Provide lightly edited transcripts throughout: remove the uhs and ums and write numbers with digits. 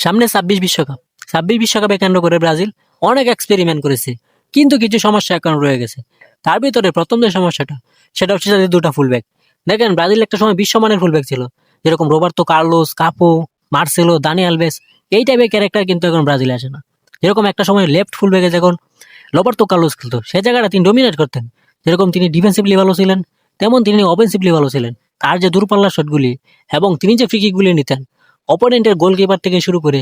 সামনে ২৬ বিশ্বকাপ। ২৬ বিশ্বকাপে কেন্দ্র করে ব্রাজিল অনেক এক্সপেরিমেন্ট করেছে, কিন্তু কিছু সমস্যা এখন রয়ে গেছে। তার ভিতরে প্রথম যে সমস্যাটা, সেটা হচ্ছে তাদের দুটা ফুলব্যাক। দেখেন, ব্রাজিল একটা সময় বিশ্বমানের ফুলব্যাক ছিল, যেরকম Roberto Carlos, Cafu, Marcelo, Dani Alves. এই টাইপের ক্যারেক্টার কিন্তু এখন ব্রাজিলে আসে না। যেরকম একটা সময় লেফট ফুলব্যাকে যখন রোবার্তো কার্লোস খেলতো, সে জায়গাটা তিনি ডোমিনেট করতেন। যেরকম তিনি ডিফেন্সিভলি ভালো ছিলেন, তেমন তিনি অফেন্সিভলি ভালো ছিলেন। তার যে দূরপাল্লার শটগুলি এবং তিনি যে ফ্রি কিকগুলি নিতেন, অপোনেন্টের গোলকিপার থেকে শুরু করে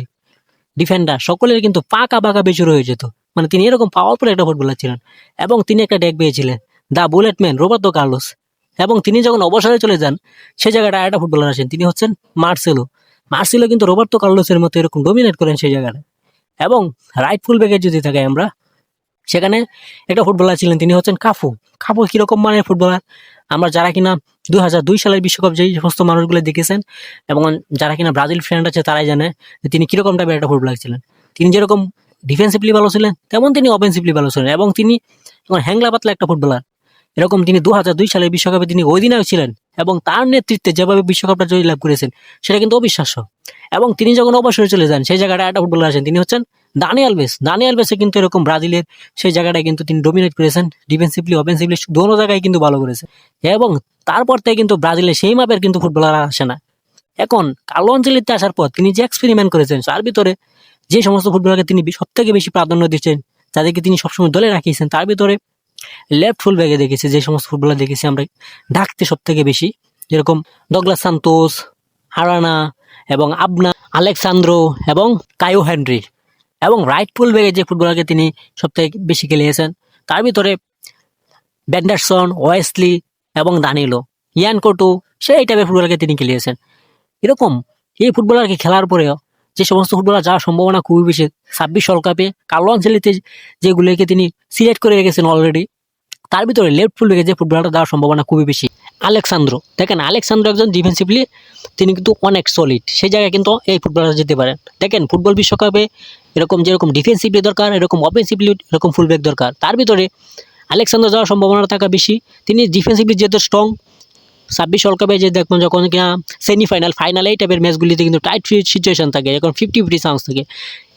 ডিফেন্ডার সকলের কিন্তু পাকা পাকা বেচুর হয়ে যেত। মানে তিনি এরকম পাওয়ারফুল একটা ফুটবলার ছিলেন, এবং তিনি একটা ডেক পেয়েছিলেন, দ্য বুলেটম্যান রোবার্তো কার্লোস। এবং তিনি যখন অবসরে চলে যান, সে জায়গাটা একটা ফুটবলার আসেন, তিনি হচ্ছেন মার্সেলো। মার্সেলো কিন্তু রোবার্তো কার্লোসের মতো এরকম ডোমিনেট করেন সেই জায়গাটা। এবং রাইট ফুল ব্যাকে যদি থাকে আমরা, সেখানে একটা ফুটবলার ছিলেন, তিনি হচ্ছেন কাফু। কাফু কিরকম মানের ফুটবলার, আমরা যারা কিনা 2002 সালের বিশ্বকাপ যেই সমস্ত মানুষগুলো দেখেছেন এবং যারা কিনা ব্রাজিল ফ্রেন্ড আছে তারাই জানে যে তিনি কিরকম টাইপের একটা ফুটবলার ছিলেন। তিনি যেরকম ডিফেন্সিভলি ভালো ছিলেন, তেমন তিনি অফেন্সিভলি ভালো ছিলেন, এবং তিনি হ্যাংলা পাতলা একটা ফুটবলার। এরকম তিনি 2002 সালের বিশ্বকাপে তিনি অধিনায়ক ছিলেন, এবং তার নেতৃত্বে যেভাবে বিশ্বকাপটা জয় লাভ করেছেন, সেটা কিন্তু অবিশ্বাস্য। এবং তিনি যখন অবসরে চলে যান, সেই জায়গাটা একটা ফুটবলার আছেন, তিনি হচ্ছেন দানি আলভেস। দানি আলভেসে কিন্তু এরকম ব্রাজিলের সেই জায়গাটায় কিন্তু তিনি ডোমিনেট করেছেন, ডিফেন্সিভলি অফেন্সিভলি দোনো জায়গায় কিন্তু ভালো করেছেন। এবং তারপর থেকে কিন্তু ব্রাজিলের সেই মাপের কিন্তু ফুটবলার আসে না। এখন কার্লো আনচেলত্তি আসার পর তিনি যে এক্সপেরিমেন্ট করেছেন, তার ভিতরে যে সমস্ত ফুটবলারকে তিনি সব থেকে বেশি প্রাধান্য দিচ্ছেন, যাদেরকে তিনি সবসময় দলে রাখিয়েছেন, তার ভিতরে লেফট ফুল ব্যাকে দেখেছি যে সমস্ত ফুটবলার দেখেছি আমরা ডাকতে সব থেকে বেশি, যেরকম ডগলাস সান্তোস, হারানা এবং আবনা, আলেক্সান্দ্রো এবং কায়ো হেনরি। এবং রাইট ফুল ব্যাকে যে ফুটবলারকে তিনি সব থেকে বেশি খেলিয়েছেন, তার ভিতরে ব্যান্ডারসন, ওয়েসলি এবং দানিলো, ইয়ান কোটো, সেই টাইপের ফুটবলারকে তিনি খেলিয়েছেন। এরকম এই ফুটবলারকে খেলার পরেও যে সমস্ত ফুটবলার যাওয়ার সম্ভাবনা খুবই বেশি 26 ওয়ার্ল্ড কাপে কার্লো আনচেলত্তি যেগুলোকে তিনি সিলেক্ট করে রেখেছেন অলরেডি, তার ভিতরে লেফট ফুল ব্যাকে যে ফুটবলারটা দেওয়ার সম্ভাবনা খুবই বেশি আলেক্সান্দ্রো। দেখেন, আলেক্সান্দ্রো একজন ডিফেন্সিভলি তিনি কিন্তু অনেক সলিড, সেই জায়গায় কিন্তু এই ফুটবলার যেতে পারেন। দেখেন, ফুটবল বিশ্বকাপে এরকম যেরকম ডিফেন্সিভলি দরকার, এরকম অফেন্সিভলি এরকম ফুল ব্যাক দরকার। তার ভিতরে আলেক্সান্দ্রো যাওয়ার সম্ভাবনা থাকা বেশি। তিনি ডিফেন্সিভলি যেহেতু স্ট্রং, 26 ওয়ার্ল্ড কাপে যে দেখবেন যখন কিনা সেমিফাইনাল, ফাইনাল এই টাইপের ম্যাচগুলিতে কিন্তু টাইট সিচুয়েশন থাকে, এখন 50-50 চান্স থাকে,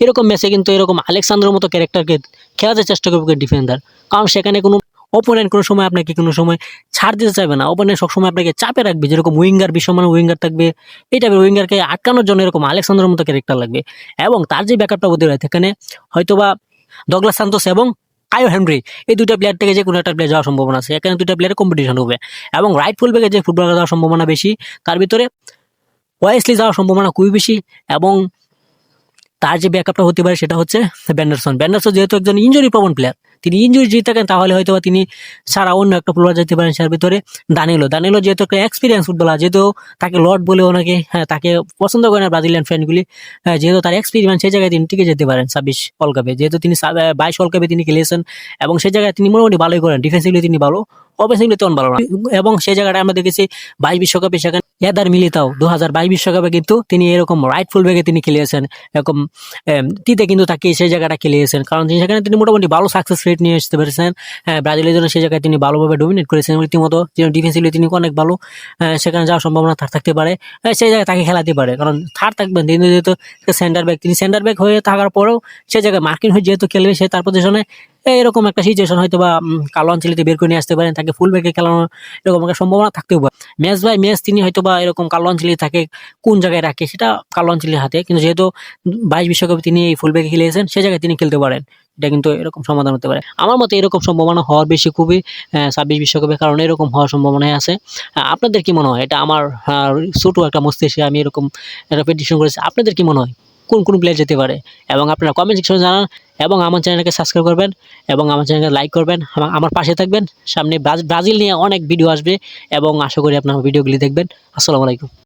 এরকম ম্যাচে কিন্তু এরকম আলেক্সান্দ্রোর মতো ক্যারেক্টারকে খেলাতে চেষ্টা করবে ডিফেন্ডার। কারণ সেখানে কোনো অপোনেন্ট কোনো সময় আপনাকে কোনো সময় ছাড় দিতে চাইবে না, অপোনেন্ট সবসময় আপনাকে চাপে রাখবে। যেরকম উইঙ্গার, বিশ্বমানের উইঙ্গার থাকবে, এই টাইপের উইঙ্গারকে আটকানোর জন্য এরকম আলেক্সান্দ্রোর মতো ক্যারেক্টার লাগবে। এবং তার যে ব্যাকআপটা হতে পারে, সেখানে হয়তোবা ডগলাস সান্তোস এবং কায়ো হেনরি, এই দুইটা প্লেয়ার থেকে যে কোনো একটা প্লেয়ার যাওয়ার সম্ভাবনা আছে। এখানে দুইটা প্লেয়ারের কম্পিটিশন হবে। এবং রাইট ফুল ব্যাকে যে ফুটবলার যাওয়ার সম্ভাবনা বেশি, তার ভিতরে ওয়েসলি যাওয়ার সম্ভাবনা খুবই বেশি। এবং তার যে ব্যাকআপটা হতে পারে সেটা হচ্ছে ব্যান্ডারসন। ব্যান্ডারসন যেহেতু একজন ইনজুরি প্রবণ প্লেয়ার, তিনি ইনজুরি যদি থাকেন তাহলে হয়তো তিনি সারা অন্য একটা ফুটবলার যেতে পারেন। তার ভিতরে দানিলো যেহেতু একটা এক্সপিরিয়েন্স ফুটবলার, যেহেতু তাকে লর্ড বলে অনেকে তাকে পছন্দ করে না ব্রাজিলিয়ান ফ্যানগুলি, যেহেতু তার এক্সপিরিয়েন্স, সেই জায়গায় তিনি টিকে যেতে পারেন 26 ওয়ার্ল্ড কাপে। যেহেতু তিনি 22 ওয়ার্ল্ড কাপে তিনি খেলেছেন, এবং সেই জায়গায় তিনি মোটামুটি ভালোই করেন। ডিফেন্সিভলি তিনি ভালো, অফেন্সিভলি তেমন ভালো না। এবং সেই জায়গাটা আমরা দেখেছি 22 বিশ্বকাপে, সেখানে এদার মিলিতাও 2022 বিশ্বকাপে কিন্তু তিনি এরকম রাইট ফুল ব্যাকে তিনি খেলিয়েছেন, এরকম টিতে কিন্তু তাকে সেই জায়গাটা খেলিয়েছেন। কারণ সেখানে তিনি মোটামুটি ভালো সাকসেস রেট নিয়ে আসতে পেরেছেন। ব্রাজিলের জন্য সেই জায়গায় তিনি ভালোভাবে ডোমিনেট করেছেন। রীতিমতো ডিফেন্সিভলি তিনি অনেক ভালো, সেখানে যাওয়ার সম্ভাবনা তার থাকতে পারে, সেই জায়গায় তাকে খেলাতে পারে। কারণ থার থাকবেন তিনি, যেহেতু সেন্টার ব্যাক, তিনি সেন্টার ব্যাক হয়ে থাকার পরেও সেই জায়গায় মার্কিন হয়ে যেহেতু খেলবে, সে তার পজিশনে এরকম একটা সিচুয়েশন হয়তো বা কার্লো আনচেলত্তি বের করে নিয়ে আসতে পারেন, তাকে ফুল ব্যাকে খেলানোর এরকম একটা সম্ভাবনা থাকতেও পারে। ম্যাচ বাই ম্যাচ তিনি হয়তো বা এরকম কার্লো আনচেলত্তি তাকে কোন জায়গায় রাখে সেটা কার্লো আনচেলত্তির হাতে। কিন্তু যেহেতু 22 বিশ্বকাপে তিনি এই ফুল ব্যাকে খেলিয়েছেন, সেই জায়গায় তিনি খেলতে পারেন, এটা কিন্তু এরকম সমাধান হতে পারে। আমার মতে এরকম সম্ভাবনা হওয়ার বেশি খুবই 26 বিশ্বকাপের কারণে এরকম হওয়ার সম্ভাবনাই আছে। আপনাদের কি মনে হয়? এটা আমার ছোট একটা মস্তিষ্কে আমি এরকম একটা প্রেডিকশন করেছি। আপনাদের কি মনে হয় কোন কোন প্লেয়ার যেতে পারে? এবং আপনারা কমেন্ট সেকশনে জানান, এবং আমার চ্যানেলকে সাবস্ক্রাইব করবেন, এবং আমার চ্যানেলকে লাইক করবেন, আমার পাশে থাকবেন। সামনে ব্রাজিল নিয়ে অনেক ভিডিও আসবে, এবং আশা করি আপনারা ভিডিওগুলি দেখবেন। আসসালামু আলাইকুম।